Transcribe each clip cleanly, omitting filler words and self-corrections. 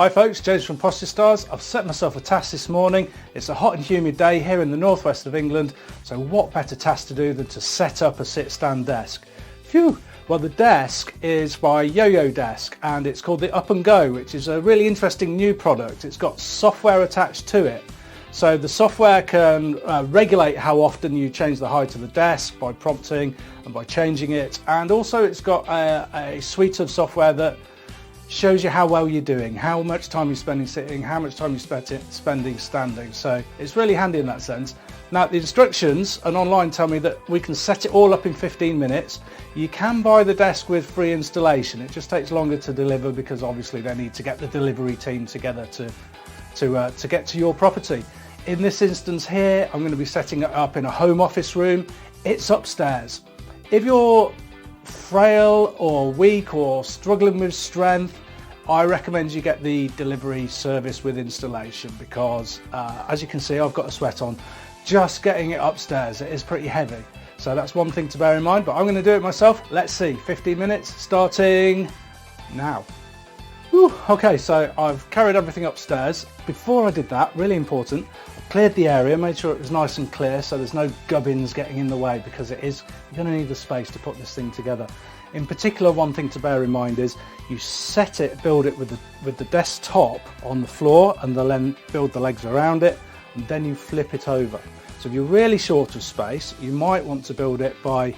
Hi folks, James from Posture Stars. I've set myself a task this morning. It's a hot and humid day here in the northwest of England, so what better task to do than to set up a sit-stand desk. Phew! Well, the desk is by Yo-Yo Desk and it's called the Up&Go, which is a really interesting new product. It's got software attached to it. So the software can regulate how often you change the height of the desk by prompting and by changing it. And also it's got a suite of software that shows you how well you're doing, how much time you're spending sitting, how much time you're spending standing. So it's really handy in that sense. Now the instructions and online tell me that we can set it all up in 15 minutes. You can buy the desk with free installation. It just takes longer to deliver because obviously they need to get the delivery team together to get to your property. In this instance here, I'm going to be setting it up in a home office room. It's upstairs. If you're frail or weak or struggling with strength, I recommend you get the delivery service with installation because as you can see, I've got a sweat on. Just getting it upstairs, it is pretty heavy. So that's one thing to bear in mind, but I'm going to do it myself. Let's see, 15 minutes starting now. Whew, okay, so I've carried everything upstairs. Before I did that, really important, I cleared the area, made sure it was nice and clear so there's no gubbins getting in the way because you're going to need the space to put this thing together. In particular, one thing to bear in mind is you build it with the desktop on the floor and then build the legs around it and then you flip it over. So if you're really short of space, you might want to build it by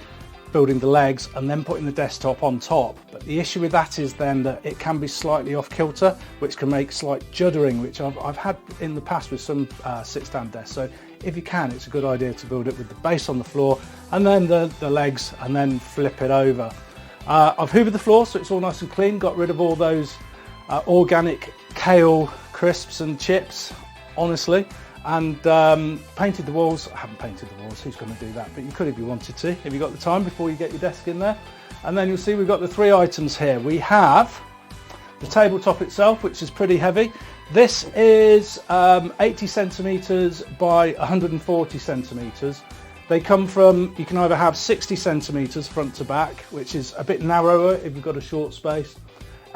building the legs and then putting the desktop on top. But the issue with that is then that it can be slightly off kilter, which can make slight juddering, which I've had in the past with some sit-stand desks. So if you can, it's a good idea to build it with the base on the floor and then the legs and then flip it over. I've hoovered the floor so it's all nice and clean, got rid of all those organic kale crisps and chips, honestly. And painted the walls. I haven't painted the walls, who's going to do that? But you could if you wanted to, if you got the time before you get your desk in there. And then you'll see we've got the three items here. We have the tabletop itself, which is pretty heavy. This is 80 centimeters by 140 centimeters. They come from, you can either have 60 centimeters front to back, which is a bit narrower if you've got a short space,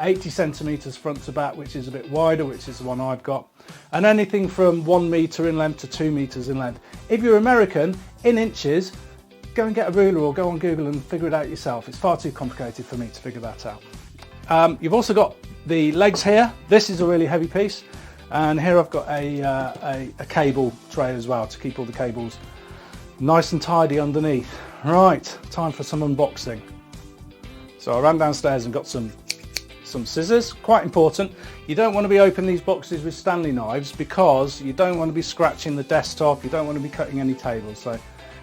80 centimeters front to back, which is a bit wider, which is the one I've got, and anything from 1 meter in length to 2 meters in length. If you're American, in inches, go and get a ruler or go on Google and figure it out yourself. It's far too complicated for me to figure that out. You've also got the legs here. This is a really heavy piece, and here I've got a cable tray as well to keep all the cables nice and tidy underneath. Right, time for some unboxing. So I ran downstairs and got some scissors, quite important. You don't want to be opening these boxes with Stanley knives because you don't want to be scratching the desktop, you don't want to be cutting any tables, so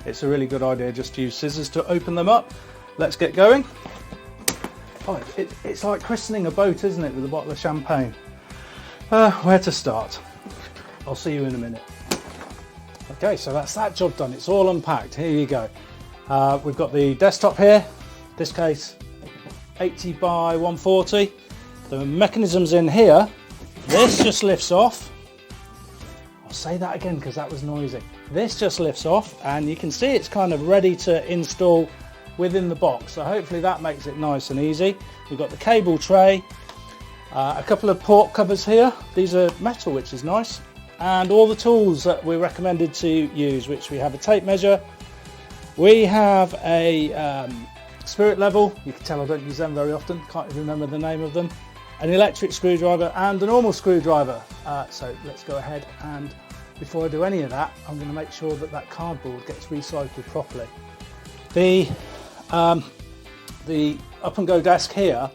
it's a really good idea just to use scissors to open them up. Let's get going. Oh, it's like christening a boat, isn't it, with a bottle of champagne. Where to start? I'll see you in a minute. Okay, so that's that job done. It's all unpacked. Here you go. We've got the desktop here, this case 80 by 140. The mechanism's in here. This just lifts off. I'll say that again because that was noisy. This just lifts off and you can see it's kind of ready to install within the box. So hopefully that makes it nice and easy. We've got the cable tray, a couple of port covers here. These are metal, which is nice. And all the tools that we're recommended to use, which we have a tape measure. We have a spirit level, you can tell I don't use them very often, can't even remember the name of them, an electric screwdriver and a normal screwdriver. So let's go ahead, and before I do any of that, I'm going to make sure that that cardboard gets recycled properly. The Up&Go desk here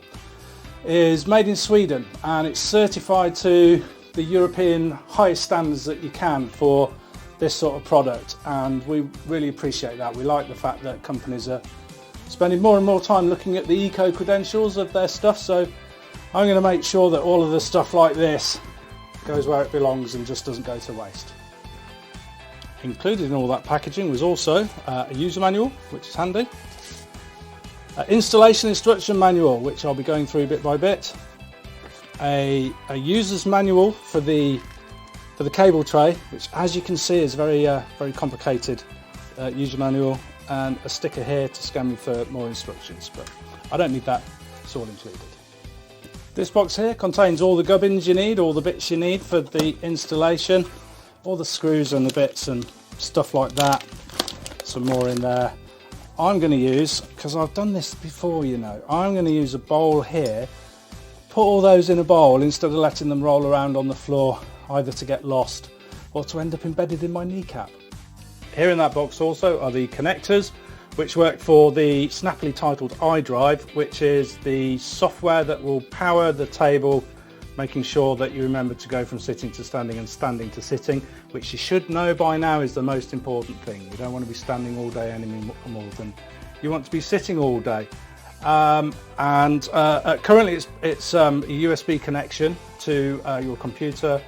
is made in Sweden and it's certified to the European highest standards that you can for this sort of product, and we really appreciate that. We like the fact that companies are spending more and more time looking at the eco credentials of their stuff, so I'm going to make sure that all of the stuff like this goes where it belongs and just doesn't go to waste. Included in all that packaging was also a user manual, which is handy, installation instruction manual, which I'll be going through bit by bit, a user's manual for the cable tray, which as you can see is very complicated user manual, and a sticker here to scan me for more instructions, but I don't need that, it's all included. This box here contains all the gubbins you need, all the bits you need for the installation, all the screws and the bits and stuff like that. Some more in there. I'm going to use, because I've done this before, you know, I'm going to use a bowl here, put all those in a bowl instead of letting them roll around on the floor, either to get lost or to end up embedded in my kneecap. Here in that box also are the connectors, which work for the snappily titled iDrive, which is the software that will power the table, making sure that you remember to go from sitting to standing and standing to sitting, which you should know by now is the most important thing. You don't want to be standing all day any more than you want to be sitting all day. Currently it's a USB connection to your computer,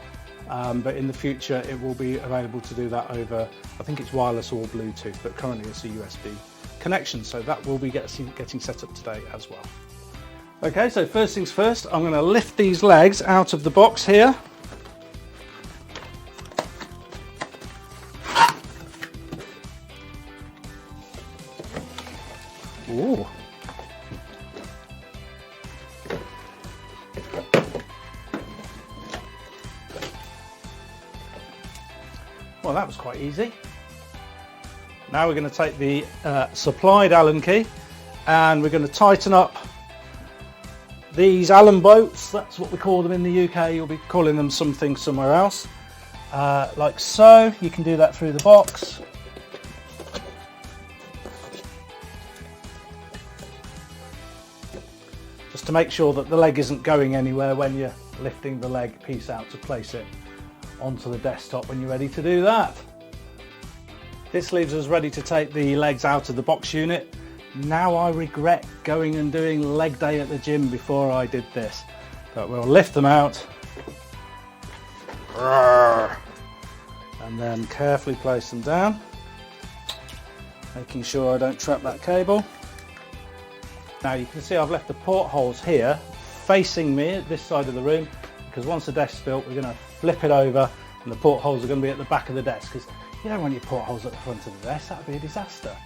but in the future it will be available to do that over, I think it's wireless or Bluetooth, but currently it's a USB connection, so that will be getting set up today as well. Okay, so first things first, I'm going to lift these legs out of the box here. Ooh. Well, that was quite easy. Now we're going to take the supplied Allen key and we're going to tighten up these Allen bolts. That's what we call them in the UK. You'll be calling them something somewhere else. Like so. You can do that through the box. Just to make sure that the leg isn't going anywhere when you're lifting the leg piece out to place it onto the desktop when you're ready to do that. This leaves us ready to take the legs out of the box unit. Now I regret going and doing leg day at the gym before I did this, but we'll lift them out and then carefully place them down, making sure I don't trap that cable. Now you can see I've left the portholes here facing me at this side of the room, because once the desk's built we're going to flip it over and the portholes are going to be at the back of the desk, because you don't want your portholes at the front of the desk, that would be a disaster.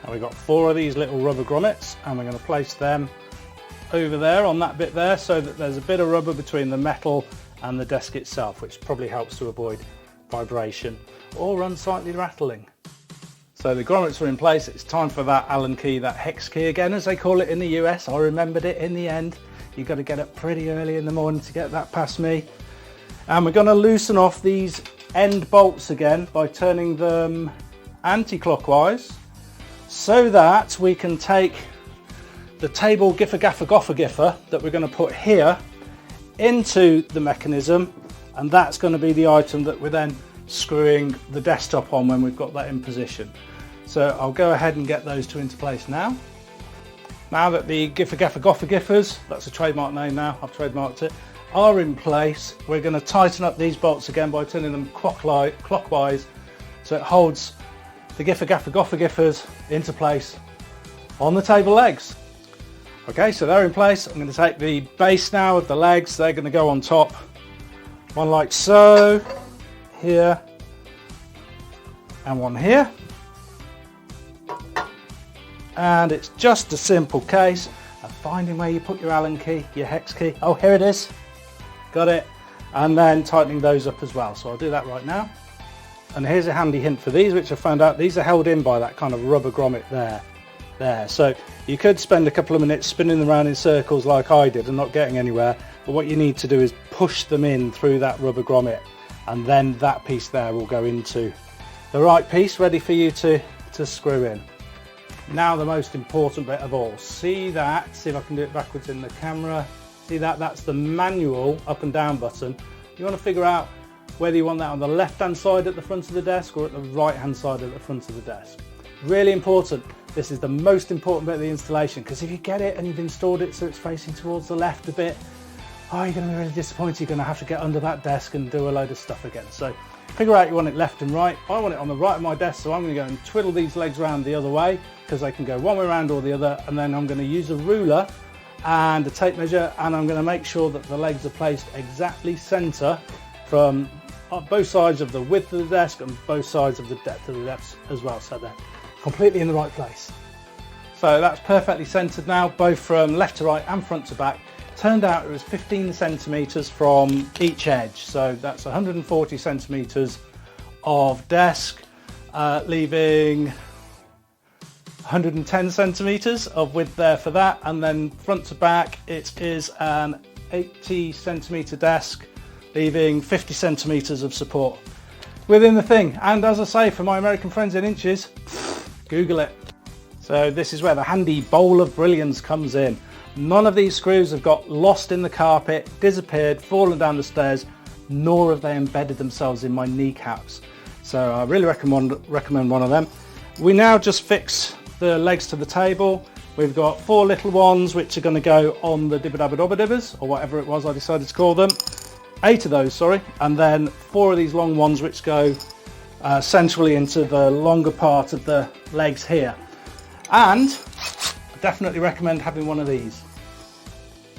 Now we've got 4 of these little rubber grommets and we're going to place them over there on that bit there, so that there's a bit of rubber between the metal and the desk itself, which probably helps to avoid vibration or unsightly rattling. So the grommets are in place. It's time for that Allen key, that hex key again as they call it in the US. I remembered it in the end. You've got to get up pretty early in the morning to get that past me. And we're going to loosen off these end bolts again by turning them anti-clockwise, so that we can take the table giffer gaffer goffer giffer that we're going to put here into the mechanism, and that's going to be the item that we're then screwing the desktop on when we've got that in position. So I'll go ahead and get those two into place now. Now that the giffer gaffer goffer giffers, that's a trademark name now, I've trademarked it, are in place, we're going to tighten up these bolts again by turning them clockwise, so it holds the giffer gaffer goffer giffers into place on the table legs. Okay, so they're in place. I'm going to take the base now of the legs, they're going to go on top, one like so, here, and one here. And it's just a simple case of finding where you put your Allen key, your hex key. Oh, here it is. Got it. And then tightening those up as well. So I'll do that right now. And here's a handy hint for these, which I found out these are held in by that kind of rubber grommet there. So you could spend a couple of minutes spinning them around in circles like I did and not getting anywhere. But what you need to do is push them in through that rubber grommet, and then that piece there will go into the right piece, ready for you to screw in. Now the most important bit of all, see that, see if I can do it backwards in the camera, see that, that's the manual up and down button. You want to figure out whether you want that on the left hand side at the front of the desk or at the right hand side at the front of the desk. Really important, this is the most important bit of the installation, because if you get it and you've installed it so it's facing towards the left a bit, oh, you're going to be really disappointed. You're going to have to get under that desk and do a load of stuff again. So figure out you want it left and right. I want it on the right of my desk, so I'm going to go and twiddle these legs around the other way, because they can go one way around or the other, and then I'm going to use a ruler and a tape measure, and I'm going to make sure that the legs are placed exactly centre from both sides of the width of the desk and both sides of the depth of the desk as well, so they're completely in the right place. So that's perfectly centered now, both from left to right and front to back. Turned out it was 15 centimeters from each edge, so that's 140 centimeters of desk, leaving 110 centimeters of width there for that, and then front to back it is an 80 centimeter desk, leaving 50 centimeters of support within the thing. And as I say, for my American friends in inches, Google it. So this is where the handy bowl of brilliance comes in. None of these screws have got lost in the carpet, disappeared, fallen down the stairs, nor have they embedded themselves in my kneecaps. So I really recommend one of them. We now just fix the legs to the table. We've got 4 little ones which are going to go on the dibba-dabba-dobba-dibbas, or whatever it was I decided to call them. 8 of those, sorry, and then 4 of these long ones which go centrally into the longer part of the legs here. And definitely recommend having one of these.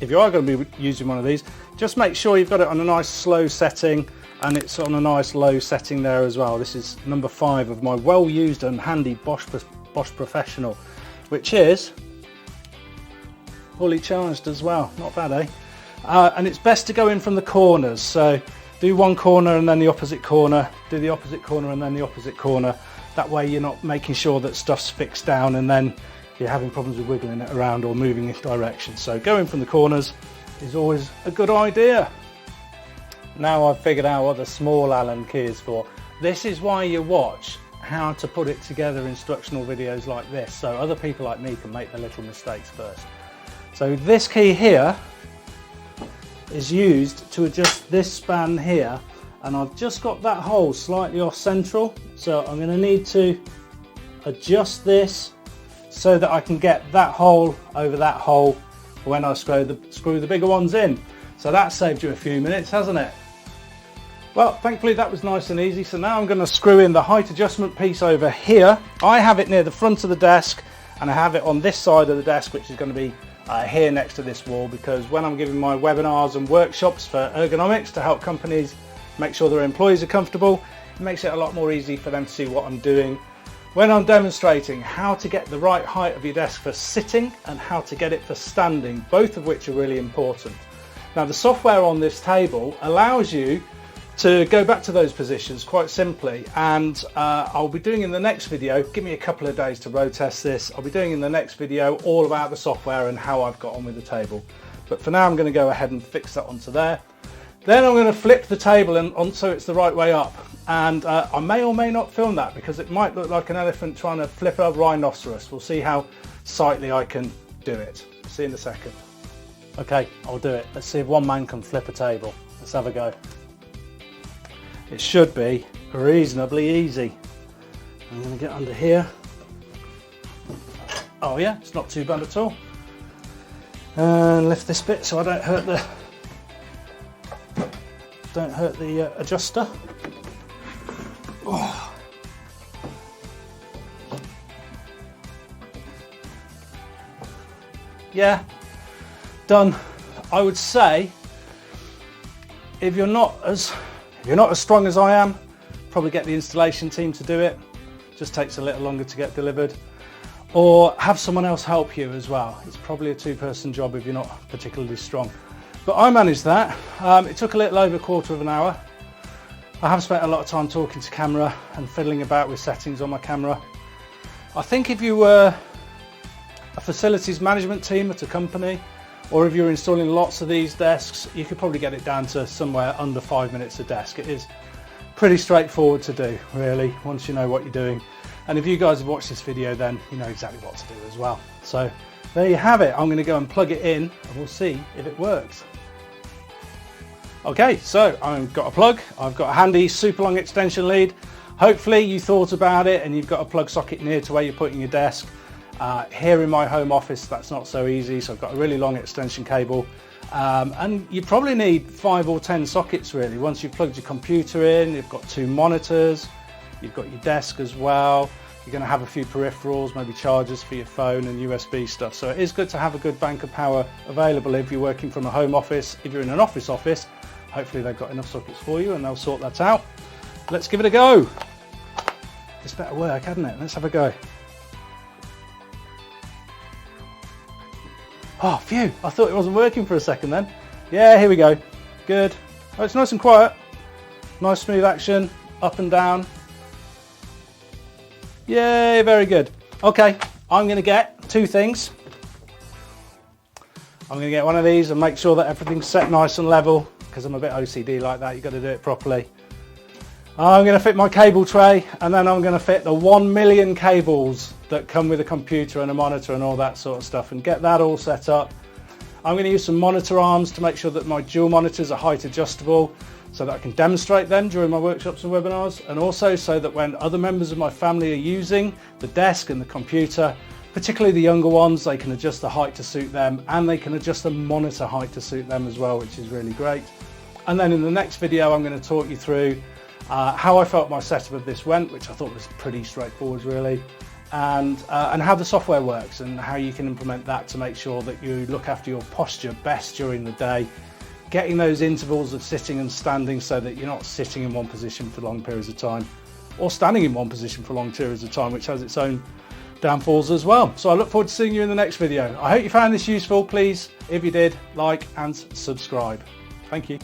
If you are going to be using one of these, just make sure you've got it on a nice slow setting, and it's on a nice low setting there as well. This is number 5 of my well used and handy Bosch Professional, which is fully charged as well. Not bad, eh? And it's best to go in from the corners, so do one corner and then the opposite corner, do the opposite corner and then the opposite corner. That way you're not making sure that stuff's fixed down and then you're having problems with wiggling it around or moving in direction. So going from the corners is always a good idea. Now I've figured out what the small Allen key is for. This is why you watch how to put it together instructional videos like this, so other people like me can make the little mistakes first. So this key here is used to adjust this span here, and I've just got that hole slightly off central, so I'm going to need to adjust this so that I can get that hole over that hole when I screw the bigger ones in. So that saved you a few minutes, hasn't it? Well, thankfully that was nice and easy. So now I'm going to screw in the height adjustment piece over here. I have it near the front of the desk, and I have it on this side of the desk, which is going to be here next to this wall, because when I'm giving my webinars and workshops for ergonomics to help companies make sure their employees are comfortable, it makes it a lot more easy for them to see what I'm doing when I'm demonstrating how to get the right height of your desk for sitting and how to get it for standing, both of which are really important. Now the software on this table allows you to go back to those positions quite simply, and I'll be doing in the next video, give me a couple of days to road test this, I'll be doing in the next video all about the software and how I've got on with the table. But for now I'm going to go ahead and fix that onto there. Then I'm going to flip the table and so it's the right way up, and I may or may not film that because it might look like an elephant trying to flip a rhinoceros. We'll see how sightly I can do it. See you in a second. Okay, I'll do it. Let's see if one man can flip a table. Let's have a go. It should be reasonably easy. I'm going to get under here. Oh yeah, it's not too bad at all. And lift this bit so I don't hurt the adjuster. Oh. Yeah, done. I would say if you're not as strong as I am, probably get the installation team to do it. Just takes a little longer to get delivered. Or have someone else help you as well. It's probably a 2-person job if you're not particularly strong. But I managed that. It took a little over a quarter of an hour. I have spent a lot of time talking to camera and fiddling about with settings on my camera. I think if you were a facilities management team at a company, or if you're installing lots of these desks, you could probably get it down to somewhere under 5 minutes a desk. It is pretty straightforward to do, really, once you know what you're doing. And if you guys have watched this video, then you know exactly what to do as well. So there you have it. I'm going to go and plug it in and we'll see if it works. Okay, so I've got a plug, I've got a handy super long extension lead. Hopefully you thought about it and you've got a plug socket near to where you're putting your desk. Here in my home office that's not so easy, so I've got a really long extension cable, and you probably need 5 or 10 sockets really. Once you've plugged your computer in, you've got 2 monitors, you've got your desk as well, you're going to have a few peripherals, maybe chargers for your phone and USB stuff. So it is good to have a good bank of power available if you're working from a home office. If you're in an office, hopefully they've got enough sockets for you and they'll sort that out. Let's give it a go. This better work, hadn't it? Let's have a go. Oh, phew, I thought it wasn't working for a second then. Yeah, here we go. Good. Oh, it's nice and quiet. Nice smooth action, up and down. Yay, very good. Okay, I'm going to get two things. I'm going to get one of these and make sure that everything's set nice and level, because I'm a bit OCD like that, you've got to do it properly. I'm going to fit my cable tray, and then I'm going to fit the 1 million cables that come with a computer and a monitor and all that sort of stuff, and get that all set up. I'm going to use some monitor arms to make sure that my dual monitors are height adjustable, so that I can demonstrate them during my workshops and webinars, and also so that when other members of my family are using the desk and the computer, particularly the younger ones, they can adjust the height to suit them, and they can adjust the monitor height to suit them as well, which is really great. And then in the next video I'm going to talk you through how I felt my setup of this went, which I thought was pretty straightforward really, and how the software works and how you can implement that to make sure that you look after your posture best during the day, getting those intervals of sitting and standing so that you're not sitting in one position for long periods of time, or standing in one position for long periods of time, which has its own downfalls as well. So I look forward to seeing you in the next video. I hope you found this useful. Please, if you did, like and subscribe. Thank you.